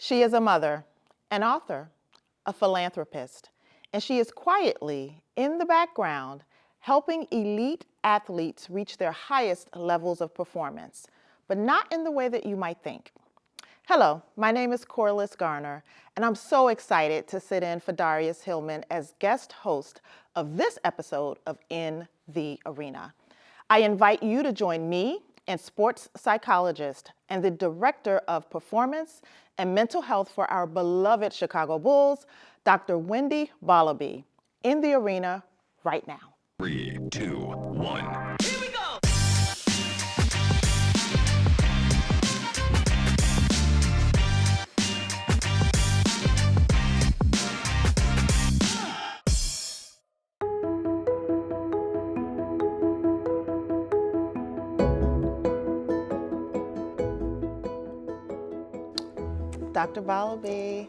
She is a mother, an author, a philanthropist, and she is quietly in the background helping elite athletes reach their highest levels of performance, but not in the way that you might think. Hello, my name is Corliss Garner, and I'm so excited to sit in for Darius Hillman as guest host of this episode of In the Arena. I invite you to join me and sports psychologist and the director of performance and mental health for our beloved Chicago Bulls, Dr. Wendy Borlabi, in the arena right now. 3, 2, 1. Here we go! Dr. Borlabi,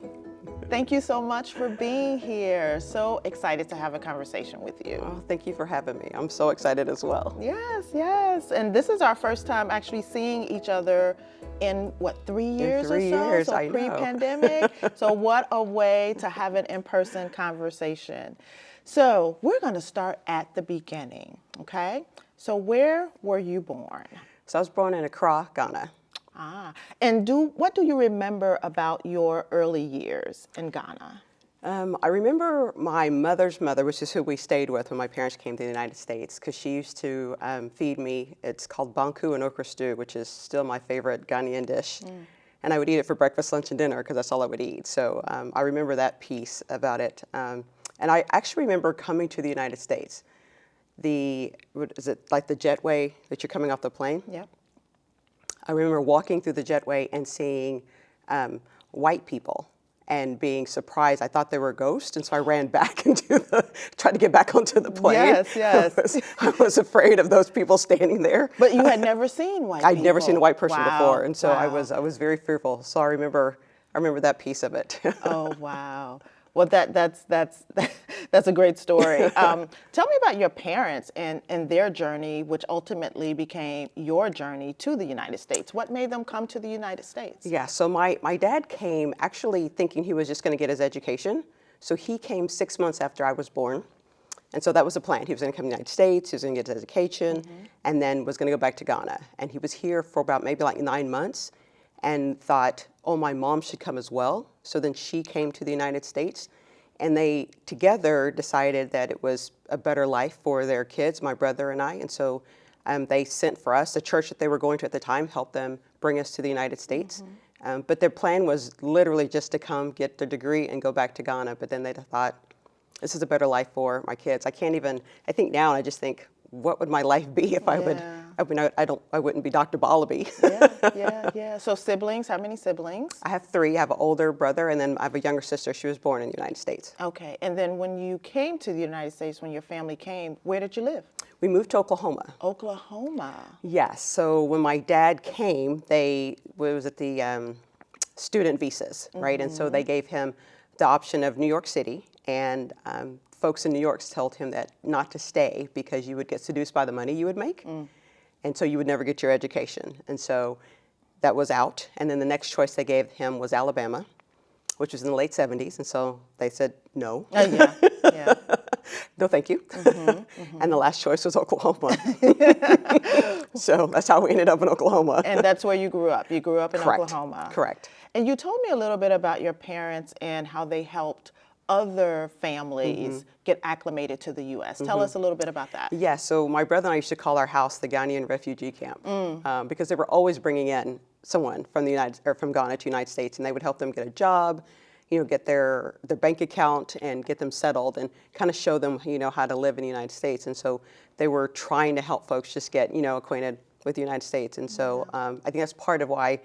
thank you so much for being here. So excited to have a conversation with you. Oh, thank you for having me. I'm so excited as well. Yes. And this is our first time actually seeing each other in, 3 years In 3 or so? years, So I know. pre-pandemic. So what a way to have an in-person conversation. So we're gonna start at the beginning, okay? So where were you born? So I was born in Accra, Ghana. And what do you remember about your early years in Ghana? I remember my mother's mother, which is who we stayed with when my parents came to the United States, because she used to feed me. It's called banku and okra stew, which is still my favorite Ghanaian dish. And I would eat it for breakfast, lunch, and dinner because that's all I would eat. So I remember that piece about it. And I actually remember coming to the United States. Is it like the jetway that you're coming off the plane? Yep. I remember walking through the jetway and seeing white people and being surprised. I thought they were ghosts, and so I ran back tried to get back onto the plane. Yes. I was afraid of those people standing there. But you had never seen white people? I'd never seen a white person Wow. before, and so Wow. I was very fearful. So I remember that piece of it. Oh, wow. Well, that's a great story. Tell me about your parents and their journey, which ultimately became your journey to the United States. What made them come to the United States? Yeah, so my dad came actually thinking he was just going to get his education. So he came 6 months after I was born. And so that was the plan. He was going to come to the United States, he was going to get his education, and then was going to go back to Ghana. And he was here for about maybe like 9 months and thought, oh, my mom should come as well. So then she came to the United States, and they together decided that it was a better life for their kids, my brother and I. And so they sent for us. The church that they were going to at the time helped them bring us to the United States. But their plan was literally just to come, get their degree, and go back to Ghana. But then they thought, this is a better life for my kids. I think now, and I just think, what would my life be if I wouldn't be Dr. Borlabi. Yeah. So siblings, how many siblings? I have 3. I have an older brother, and then I have a younger sister. She was born in the United States. Okay, and then when you came to the United States, when your family came, where did you live? We moved to Oklahoma. Oklahoma. Yes, so when my dad came, was at the student visas, right? And so they gave him the option of New York City, and folks in New York told him that not to stay because you would get seduced by the money you would make, and so you would never get your education. And so that was out. And then the next choice they gave him was Alabama, which was in the late 70s, and so they said no. Yeah. No, thank you. And the last choice was Oklahoma. So that's how we ended up in Oklahoma. And that's where you grew up. You grew up in Correct. Oklahoma. Correct. And you told me a little bit about your parents and how they helped other families get acclimated to the U.S. Tell us a little bit about that. Yeah, so my brother and I used to call our house the Ghanaian refugee camp because they were always bringing in someone from from Ghana to the United States, and they would help them get a job, get their bank account and get them settled and kind of show them, how to live in the United States. And so they were trying to help folks just get, acquainted with the United States. And so I think that's part of why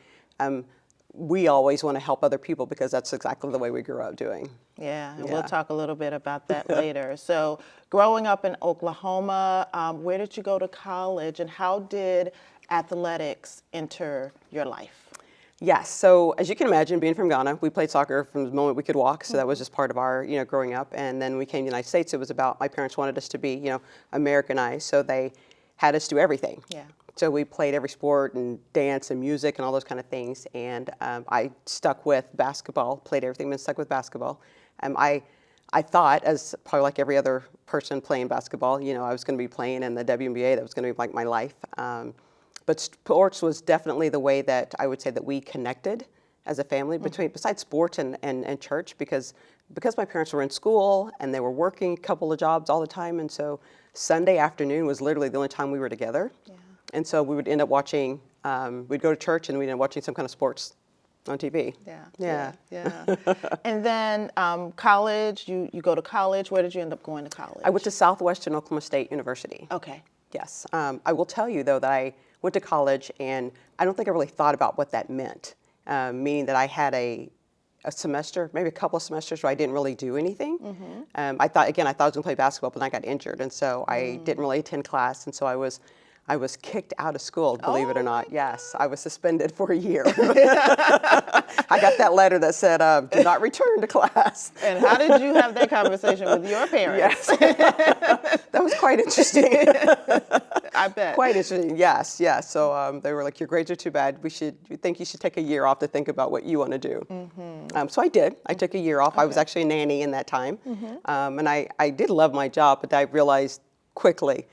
we always want to help other people, because that's exactly the way we grew up doing. Yeah, and we'll talk a little bit about that later. So growing up in Oklahoma, where did you go to college, and how did athletics enter your life? Yes, so as you can imagine, being from Ghana, we played soccer from the moment we could walk, so that was just part of our, growing up. And then we came to the United States, it was about, my parents wanted us to be, Americanized, so they had us do everything. Yeah. So we played every sport and dance and music and all those kind of things. And I stuck with basketball, played everything, but stuck with basketball. I thought, as probably like every other person playing basketball, you know, I was going to be playing in the WNBA. That was going to be like my life. But sports was definitely the way that I would say that we connected as a family besides sports and church, because my parents were in school and they were working a couple of jobs all the time. And so Sunday afternoon was literally the only time we were together. Yeah. And so we would end up watching, we'd go to church and we'd end up watching some kind of sports on TV. Yeah. And then college, you go to college. Where did you end up going to college? I went to Southwestern Oklahoma State University. Okay. Yes. I will tell you, though, that I went to college and I don't think I really thought about what that meant, meaning that I had a semester, maybe a couple of semesters where I didn't really do anything. I thought I was going to play basketball, but then I got injured. And so I didn't really attend class. And so I was kicked out of school, believe it or not. Yes, I was suspended for a year. I got that letter that said, do not return to class. And how did you have that conversation with your parents? Yes. That was quite interesting. I bet. Quite interesting, yes. So they were like, your grades are too bad. We think you should take a year off to think about what you want to do. So I did. I took a year off. I was actually a nanny in that time. And I did love my job, but I realized quickly,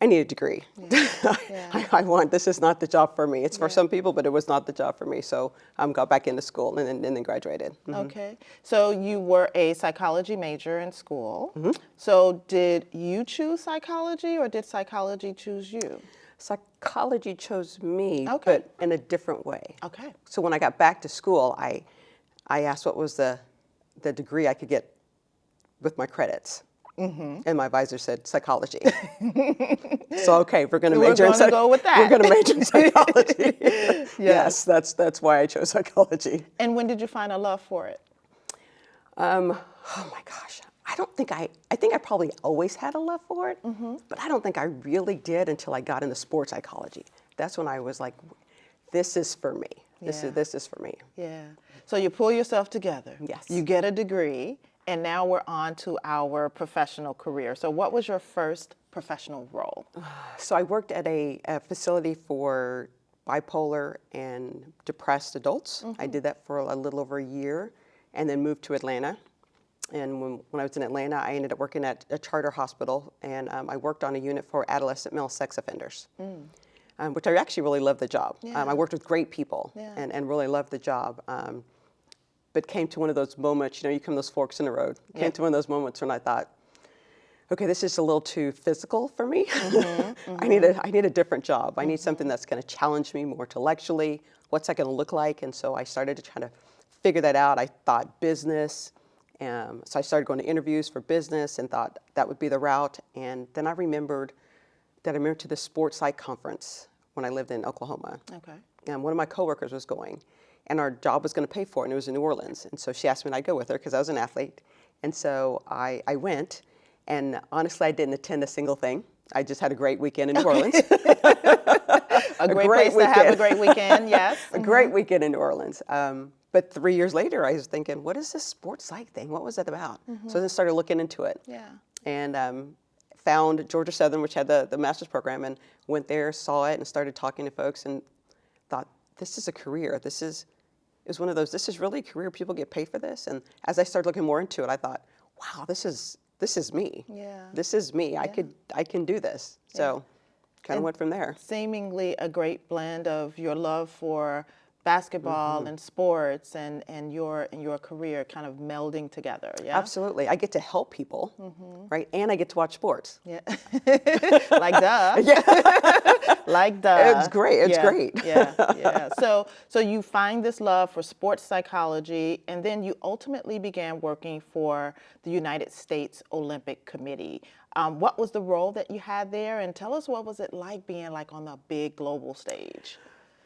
I need a degree. This is not the job for me. It's for some people, but it was not the job for me. So I got back into school and then graduated. Okay. So you were a psychology major in school. So did you choose psychology or did psychology choose you? Psychology chose me, but in a different way. Okay. So when I got back to school, I asked what was the degree I could get with my credits. And my advisor said psychology. So okay, we're going to major in go with that. We're going to major in psychology. Yes, that's why I chose psychology. And when did you find a love for it? Oh my gosh, I think I probably always had a love for it, but I don't think I really did until I got into sports psychology. That's when I was like, this is for me. This is for me. Yeah. So you pull yourself together. Yes. You get a degree. And now we're on to our professional career. So what was your first professional role? So I worked at a facility for bipolar and depressed adults. I did that for a little over a year and then moved to Atlanta. And when I was in Atlanta, I ended up working at a charter hospital, and I worked on a unit for adolescent male sex offenders, which I actually really loved the job. I worked with great people and really loved the job. But came to one of those moments, you come those forks in the road. Came to one of those moments when I thought, okay, this is a little too physical for me. I need a different job. I need something that's going to challenge me more intellectually. What's that going to look like? And so I started to try to figure that out. I thought business. So I started going to interviews for business and thought that would be the route. And then I remembered to the sports psych conference when I lived in Oklahoma. Okay. And one of my coworkers was going. And our job was going to pay for it, and it was in New Orleans. And so she asked me if I'd go with her because I was an athlete. And so I went, and honestly, I didn't attend a single thing. I just had a great weekend in New Orleans. a great place to have a great weekend, yes. A great weekend in New Orleans. But 3 years later, I was thinking, what is this sports psych thing? What was that about? So then I started looking into it. And found Georgia Southern, which had the master's program, and went there, saw it, and started talking to folks, and thought, this is a career. This is one of those, this is really a career. People get paid for this. And as I started looking more into it, I thought, wow, this is me. Yeah. This is me. Yeah. I can do this. So kind of went from there. Seemingly a great blend of your love for basketball and sports and your career kind of melding together. Yeah. Absolutely. I get to help people, right? And I get to watch sports. Yeah. Like duh. Like duh. It's great. It's great. So you find this love for sports psychology, and then you ultimately began working for the United States Olympic Committee. What was the role that you had there? And tell us, what was it like being like on the big global stage?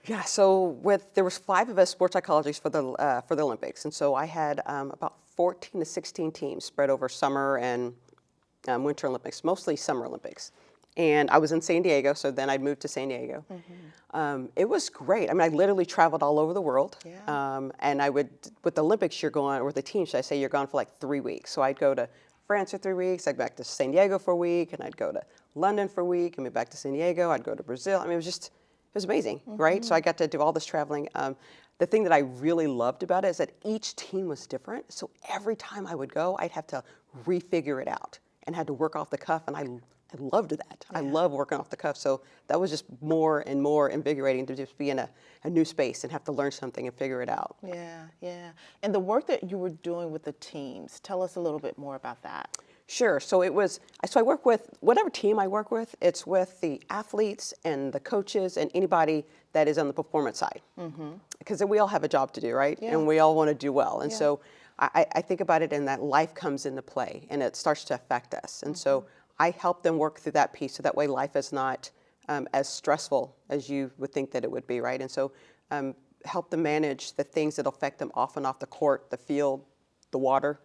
Yeah, so there was 5 of us sports psychologists for the Olympics, and so I had about 14 to 16 teams spread over summer and Winter Olympics, mostly Summer Olympics. And I was in San Diego, so then I moved to San Diego. It was great. I mean, I literally traveled all over the world, and I would, with the Olympics, you're going, or the team, should I say, you're gone for like 3 weeks. So I'd go to France for 3 weeks, I'd go back to San Diego for a week, and I'd go to London for a week, and back to San Diego. I'd go to Brazil. I mean, it was amazing, right? So I got to do all this traveling. The thing that I really loved about it is that each team was different. So every time I would go, I'd have to refigure it out and had to work off the cuff. And I loved that. I love working off the cuff. So that was just more and more invigorating to just be in a new space and have to learn something and figure it out. Yeah, yeah. And the work that you were doing with the teams, tell us a little bit more about that. Sure. So I work with whatever team I work with. It's with the athletes and the coaches and anybody that is on the performance side. Because we all have a job to do, right? Yeah. And we all want to do well. And Yeah. so I think about it in that life comes into play and it starts to affect us. And so I help them work through that piece so that way life is not as stressful as you would think that it would be, right? And so help them manage the things that affect them off and off the court, the field, the water.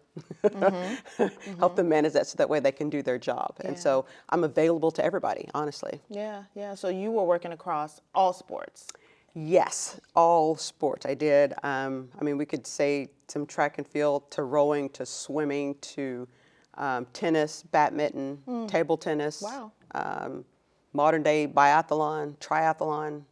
Help them manage that so that way they can do their job. And so I'm available to everybody, honestly. Yeah, yeah. So you were working across all sports. Yes, all sports. I did. I mean, we could say some track and field to rowing to swimming to tennis, badminton, table tennis. Wow. Modern day biathlon, triathlon.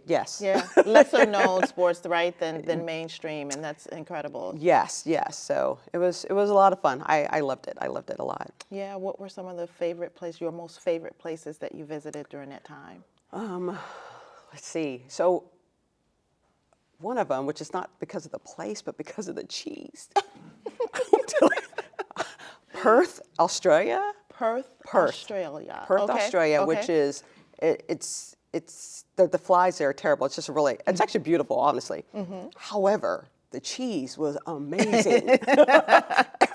Yes. Yeah, lesser known sports, right, than mainstream, and that's incredible. Yes, yes. So it was a lot of fun. I loved it. I loved it a lot. Yeah, what were some of the favorite places, your most favorite places that you visited during that time? Let's see. So one of them, which is not because of the place, but because of the cheese. Perth, Australia. Perth, Australia. Perth, Okay, Australia, okay. which is it's the flies there are terrible. It's just it's actually beautiful, honestly. However, the cheese was amazing.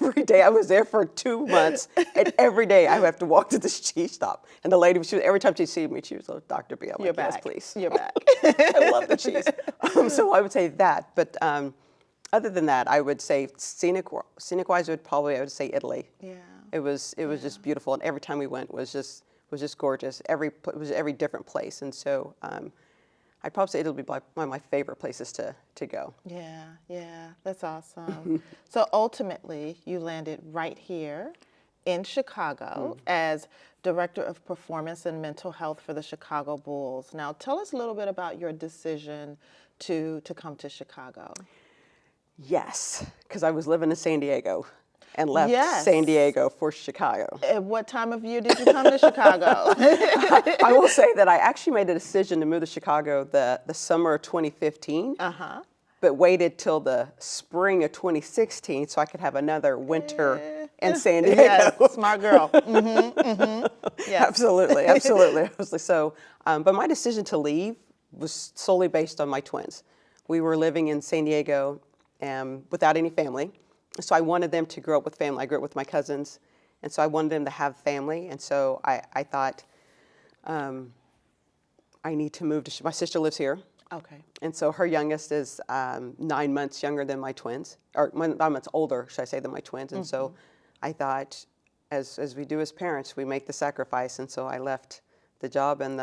Every day I was there for 2 months, and every day I would have to walk to this cheese shop. And the lady, every time she'd see me, she was like, Dr. B. I'm You're like, yes, back. please. You're back. I love the cheese. So I would say that. But other than that, I would say scenic-wise, I would say Italy. Yeah. It was just beautiful, and every time we went was just gorgeous. It was every different place, and so I'd probably say it'll be one of my favorite places to go. Yeah, yeah, that's awesome. So ultimately, you landed right here in Chicago as Director of Performance and Mental Health for the Chicago Bulls. Now, tell us a little bit about your decision to come to Chicago. Yes, because I was living in San Diego and left Yes. San Diego for Chicago. At what time of year did you come to Chicago? I will say that I actually made a decision to move to Chicago the summer of 2015. But waited till the spring of 2016 so I could have another winter in San Diego. Yes, smart girl. Yes. Absolutely, absolutely. So, but my decision to leave was solely based on my twins. We were living in San Diego without any family, so I wanted them to grow up with family. I grew up with my cousins, and so I wanted them to have family, and so I thought I need to move to. My sister lives here. Okay. And so her youngest is 9 months younger than my twins, or 9 months older, should I say, than my twins. And so I thought, as we do as parents, we make the sacrifice. And so I left the job in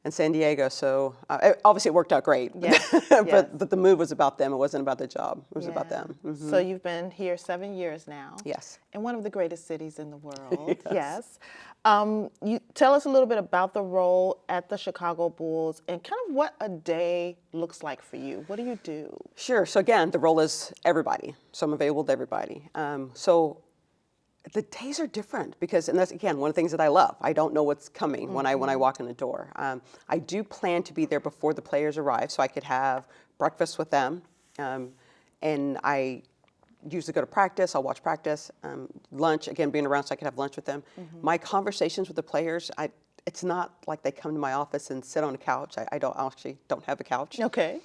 San Diego. So obviously it worked out great. Yes, but the move was about them. It wasn't about the job. It was about them. So you've been here 7 years now. Yes. In one of the greatest cities in the world. Yes. You tell us a little bit about the role at the Chicago Bulls and kind of what a day looks like for you. What do you do? Sure. So again, the role is everybody. So I'm available to everybody. So the days are different because, and that's again one of the things that I love. I don't know what's coming when I walk in the door. I do plan to be there before the players arrive, so I could have breakfast with them, and I usually go to practice. I'll watch practice. Lunch, again, being around so I could have lunch with them. My conversations with the players, it's not like they come to my office and sit on a couch. I actually don't have a couch. Okay.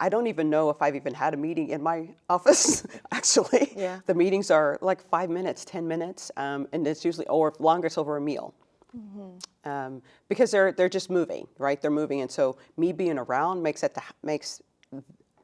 I don't even know if I've even had a meeting in my office, actually. Yeah. The meetings are like 5 minutes, 10 minutes, and it's usually, or if longer, it's over a meal. Because they're just moving, right? They're moving, and so me being around makes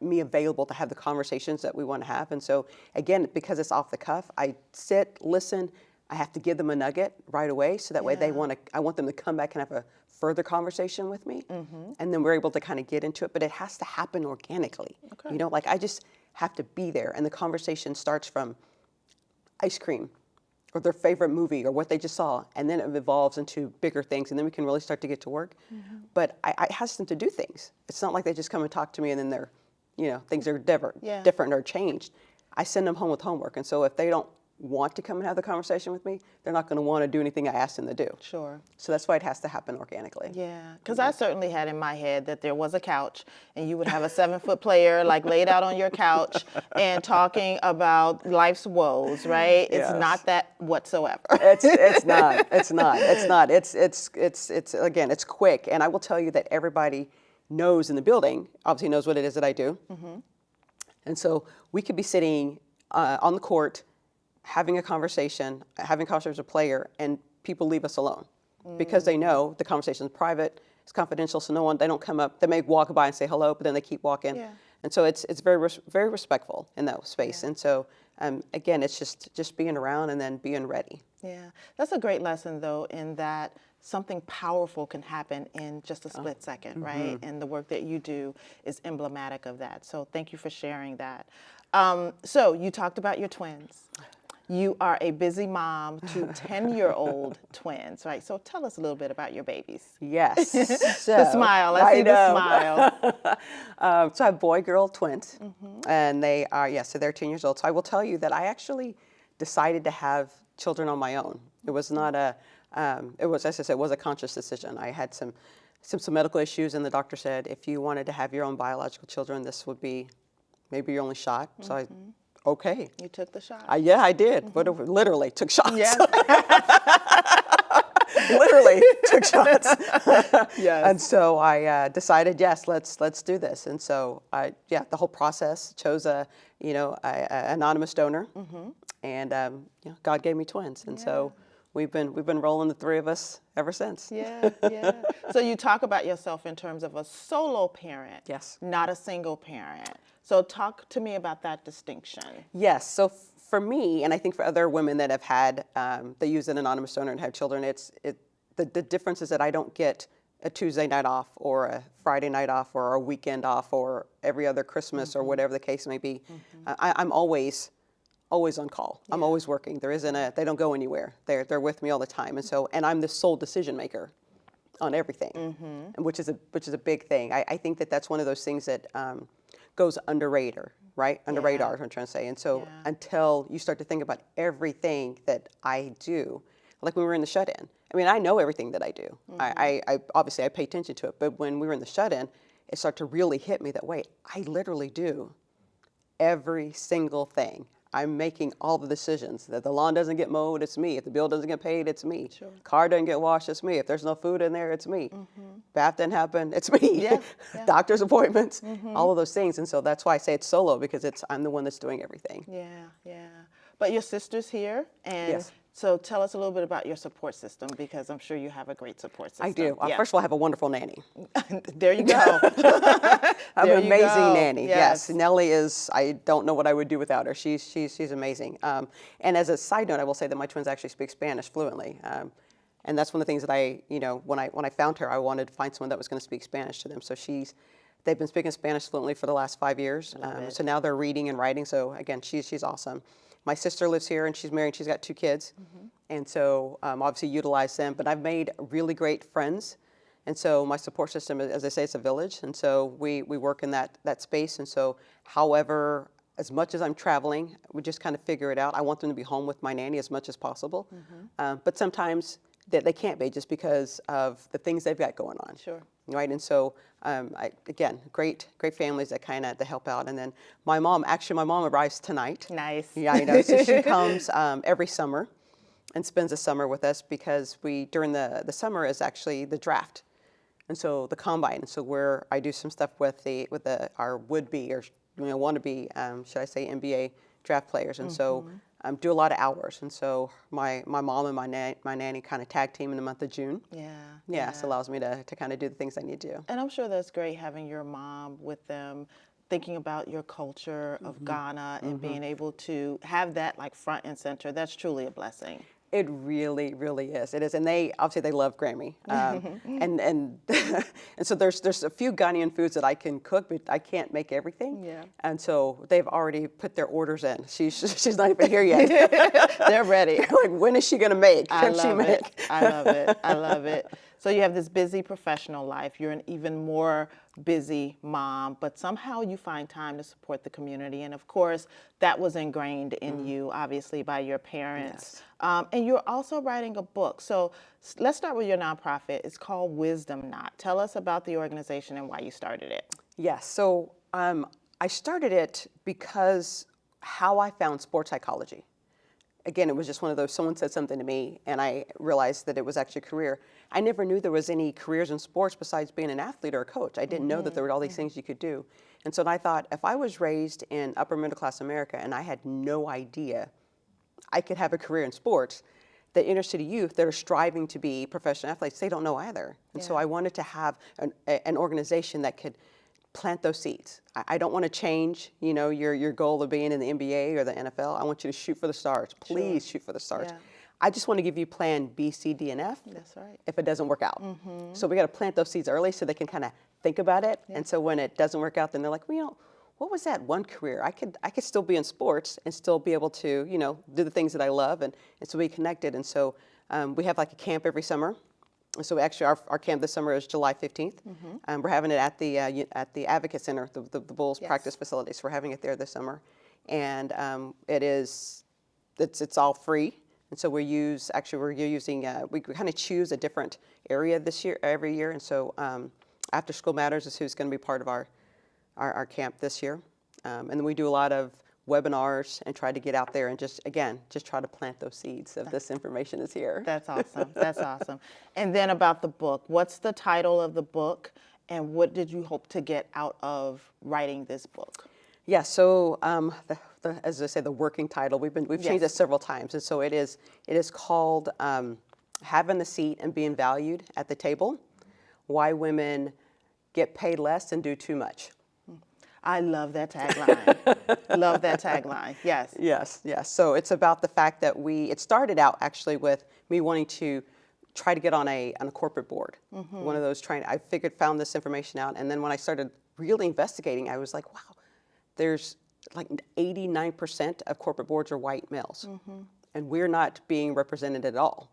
me available to have the conversations that we want to have. And so, again, because it's off the cuff, I sit, listen. I have to give them a nugget right away, so that way I want them to come back and have a further conversation with me, and then we're able to kind of get into it. But it has to happen organically. Okay. You know, like I just have to be there, and the conversation starts from ice cream, or their favorite movie or what they just saw, and then it evolves into bigger things, and then we can really start to get to work. But I ask them to do things. It's not like they just come and talk to me and then they're, things are different or changed. I send them home with homework, and so if they don't want to come and have the conversation with me, they're not going to want to do anything I ask them to do. Sure. So that's why it has to happen organically. Yeah, because I certainly had in my head that there was a couch and you would have a 7-foot player like laid out on your couch and talking about life's woes, right? It's Yes. not that whatsoever. It's not. It's again, it's quick. And I will tell you that everybody knows in the building, obviously knows what it is that I do. And so we could be sitting on the court having a conversation with a player, and people leave us alone because they know the conversation is private, it's confidential, so they don't come up. They may walk by and say hello, but then they keep walking. Yeah. And so it's very respectful in that space. And so again, it's just being around and then being ready. Yeah, that's a great lesson though, in that something powerful can happen in just a split second, right? And the work that you do is emblematic of that. So thank you for sharing that. So you talked about your twins. You are a busy mom to 10-year-old twins, right? So tell us a little bit about your babies. Yes. The smile, I see the smile. So I have boy-girl twins, and they are, so they're 10 years old. So I will tell you that I actually decided to have children on my own. It was not it was, as I said, it was a conscious decision. I had some medical issues, and the doctor said, if you wanted to have your own biological children, this would be maybe your only shot. So okay. You took the shot. Yeah, I did. But it literally took shots. Yeah. Literally took shots. Yes. And so I decided, yes, let's do this. And so the whole process chose a anonymous donor, and God gave me twins, and so we've been rolling, the three of us, ever since. Yeah. So you talk about yourself in terms of a solo parent, Yes. not a single parent. So talk to me about that distinction. Yes. So for me, and I think for other women that have had, they use an anonymous donor and have children, the difference is that I don't get a Tuesday night off or a Friday night off or a weekend off or every other Christmas or whatever the case may be. I'm always on call. I'm always working. There isn't they don't go anywhere. They're with me all the time. And I'm the sole decision maker on everything, which is a big thing. I think that's one of those things that goes under radar, right? Under radar, is what I'm trying to say. And so until you start to think about everything that I do, like when we were in the shut-in, I mean, I know everything that I do. I obviously I pay attention to it, but when we were in the shut-in, it started to really hit me that, wait, I literally do every single thing. I'm making all the decisions. That the lawn doesn't get mowed, it's me. If the bill doesn't get paid, it's me. Sure. Car doesn't get washed, it's me. If there's no food in there, it's me. Bath didn't happen, it's me. Yeah. Doctor's appointments, all of those things. And so that's why I say it's solo, because I'm the one that's doing everything. Yeah. But your sister's here, and Yes. so tell us a little bit about your support system, because I'm sure you have a great support system. I do. Yeah. First of all, I have a wonderful nanny. There you go. I have There an you amazing go. nanny. Yes. Nellie is. I don't know what I would do without her. She's amazing. And as a side note, I will say that my twins actually speak Spanish fluently. And that's one of the things that when I found her, I wanted to find someone that was going to speak Spanish to them. So they've been speaking Spanish fluently for the last 5 years. So now they're reading and writing. So again, she's awesome. My sister lives here, and she's married. She's got 2 kids, and so obviously utilize them. But I've made really great friends, and so my support system, as I say, it's a village, and so we work in that space. And so, however, as much as I'm traveling, we just kind of figure it out. I want them to be home with my nanny as much as possible, but sometimes they can't be just because of the things they've got going on. Sure. Right, and so again, great families that help out. And then my mom arrives tonight. Nice. Yeah, I know. So she comes every summer and spends the summer with us, because during the summer is actually the draft, and so the combine. And so where I do some stuff with our would-be or wannabe, should I say, NBA draft players, and so. Do a lot of hours, and so my mom and my nanny kind of tag team in the month of June. Yeah. So it allows me to kind of do the things I need to do. And I'm sure that's great having your mom with them, thinking about your culture of Ghana and being able to have that like front and center. That's truly a blessing. It really, really is. It is, and they obviously they love Grammy, and and so there's a few Ghanaian foods that I can cook, but I can't make everything. Yeah. And so they've already put their orders in. She's not even here yet. They're ready. Like, when is she gonna make? I Can she love make? it. I love it. I love it. So you have this busy professional life. You're an even more busy mom, but somehow you find time to support the community. And of course, that was ingrained in you, obviously, by your parents. Yes. And you're also writing a book. So let's start with your nonprofit. It's called Wisdom Knot. Tell us about the organization and why you started it. Yes. So I started it because how I found sports psychology. Again, it was just one of those, someone said something to me and I realized that it was actually a career. I never knew there was any careers in sports besides being an athlete or a coach. I didn't know that there were all these things you could do. And so I thought, if I was raised in upper middle class America and I had no idea I could have a career in sports, the inner city youth that are striving to be professional athletes, they don't know either. And so I wanted to have an organization that could plant those seeds. I don't want to change, your goal of being in the NBA or the NFL. I want you to shoot for the stars. Please shoot for the stars. Yeah. I just want to give you plan B, C, D, and F. That's right. If it doesn't work out. So we got to plant those seeds early so they can kind of think about it. And so when it doesn't work out, then they're like, well, what was that one career? I could still be in sports and still be able to, do the things that I love and so be connected. And so we have like a camp every summer. So actually, our camp this summer is July 15th. We're having it at the Advocate Center, the Bulls practice facilities. We're having it there this summer, and it's all free. And so we're using we kind of choose a different area every year. And so After School Matters is who's going to be part of our camp this year, and then we do a lot of webinars and try to get out there and just try to plant those seeds of this information is here. That's awesome. That's awesome. And then about the book, what's the title of the book and what did you hope to get out of writing this book? Yeah, so as I say, the working title, we've changed it several times. And so it is called Having the Seat and Being Valued at the Table, Why Women Get Paid Less and Do Too Much. I love that tagline. Love that tagline. Yes. Yes. So it's about the fact that it started out actually with me wanting to try to get on a corporate board. One of those I found this information out, and then when I started really investigating, I was like, wow, there's like 89% of corporate boards are white males, and we're not being represented at all.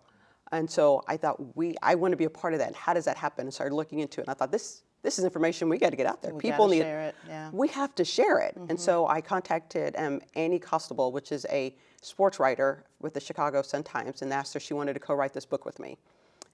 And so I thought, I want to be a part of that. How does that happen? And started looking into it, and I thought, this is information we got to get out there. People need share it. Yeah. We have to share it. And so I contacted Annie Costable, which is a sports writer with the Chicago Sun-Times, and asked her if she wanted to co-write this book with me.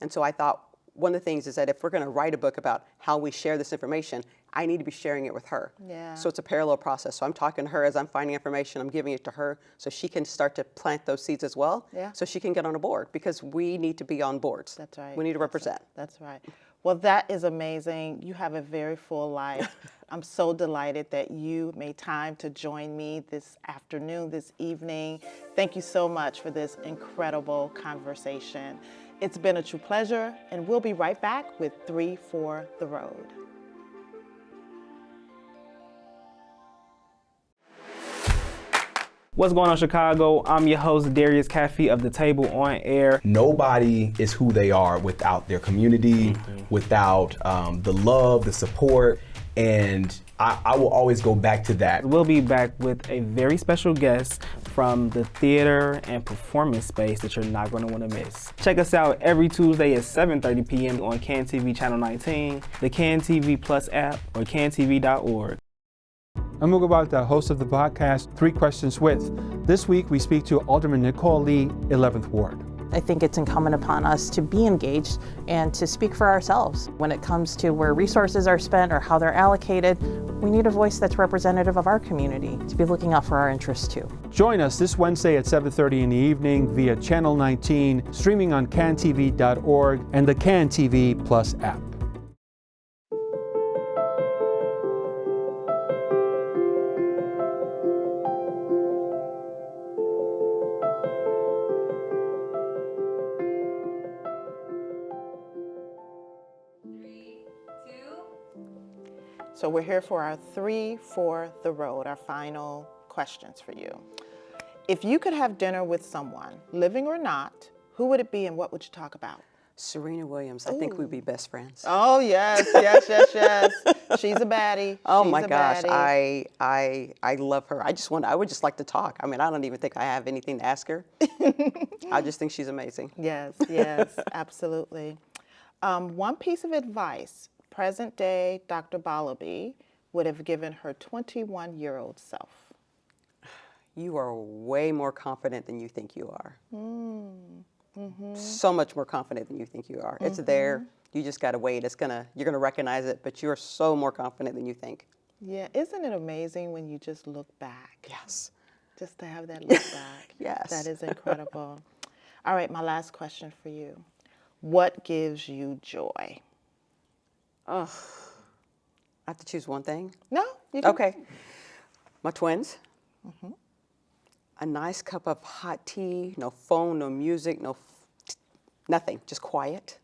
And so I thought, one of the things is that if we're going to write a book about how we share this information, I need to be sharing it with her. Yeah. So it's a parallel process. So I'm talking to her as I'm finding information, I'm giving it to her so she can start to plant those seeds as well. Yeah. So she can get on a board, because we need to be on boards. That's right. We need to represent. That's right. Well, that is amazing. You have a very full life. I'm so delighted that you made time to join me this afternoon, this evening. Thank you so much for this incredible conversation. It's been a true pleasure, and we'll be right back with 3 for the Road. What's going on, Chicago? I'm your host, Darius Caffey of The Table on Air. Nobody is who they are without their community, without the love, the support, and I will always go back to that. We'll be back with a very special guest from the theater and performance space that you're not going to want to miss. Check us out every Tuesday at 7:30 p.m. on CAN TV Channel 19, the CAN TV Plus app, or cantv.org. I'm Mugabalta, host of the podcast 3 Questions With. This week we speak to Alderman Nicole Lee, 11th Ward. I think it's incumbent upon us to be engaged and to speak for ourselves. When it comes to where resources are spent or how they're allocated, we need a voice that's representative of our community to be looking out for our interests too. Join us this Wednesday at 7:30 in the evening via Channel 19, streaming on cantv.org and the CAN TV Plus app. So we're here for our 3 for the Road, our final questions for you. If you could have dinner with someone, living or not, who would it be and what would you talk about? Serena Williams. I think we'd be best friends. Oh, yes, yes, yes, yes. She's a baddie. Oh She's my a gosh, baddie. I love her. I would just like to talk. I mean, I don't even think I have anything to ask her. I just think she's amazing. Yes, yes, absolutely. One piece of advice present day Dr. Borlabi would have given her 21-year-old self. You are way more confident than you think you are. So much more confident than you think you are. It's there. You just gotta wait. You're gonna recognize it, but you're so more confident than you think. Yeah, isn't it amazing when you just look back? Yes. Just to have that look back. Yes. That is incredible. All right, my last question for you. What gives you joy? I have to choose one thing. No, you can. Okay. My twins. A nice cup of hot tea, no phone, no music, nothing, just quiet.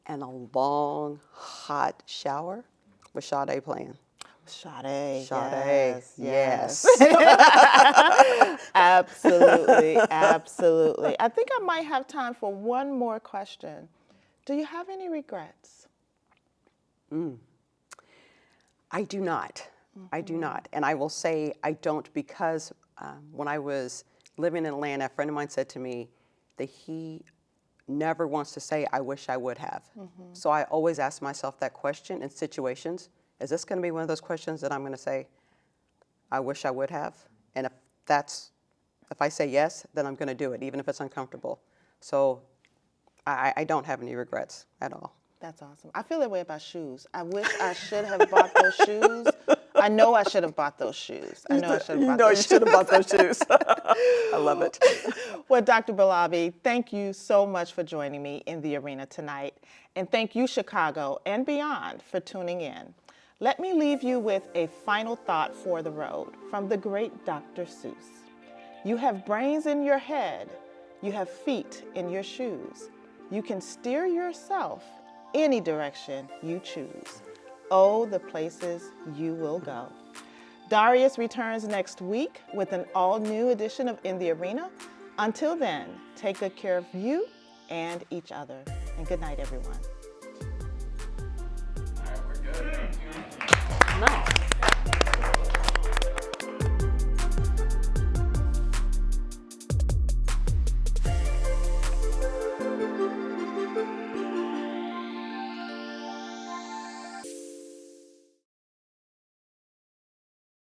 And a long, hot shower with Psy.D playing. Sade. Psy.D, Yes. yes. Absolutely, absolutely. I think I might have time for one more question. Do you have any regrets? I do not. I do not. And I will say I don't because when I was living in Atlanta, a friend of mine said to me that he never wants to say, I wish I would have. So I always ask myself that question in situations. Is this going to be one of those questions that I'm going to say, I wish I would have? And if I say yes, then I'm going to do it, even if it's uncomfortable. So I don't have any regrets at all. That's awesome. I feel that way about shoes. I wish I should have bought those shoes. I know I should have bought those shoes. I know I should have bought those shoes. You should have bought those shoes. I love it. Well, Dr. Borlabi, thank you so much for joining me in the arena tonight. And thank you, Chicago and beyond, for tuning in. Let me leave you with a final thought for the road from the great Dr. Seuss. You have brains in your head. You have feet in your shoes. You can steer yourself any direction you choose. Oh, the places you will go. Darius returns next week with an all-new edition of In the Arena. Until then, take good care of you and each other. And good night, everyone. No.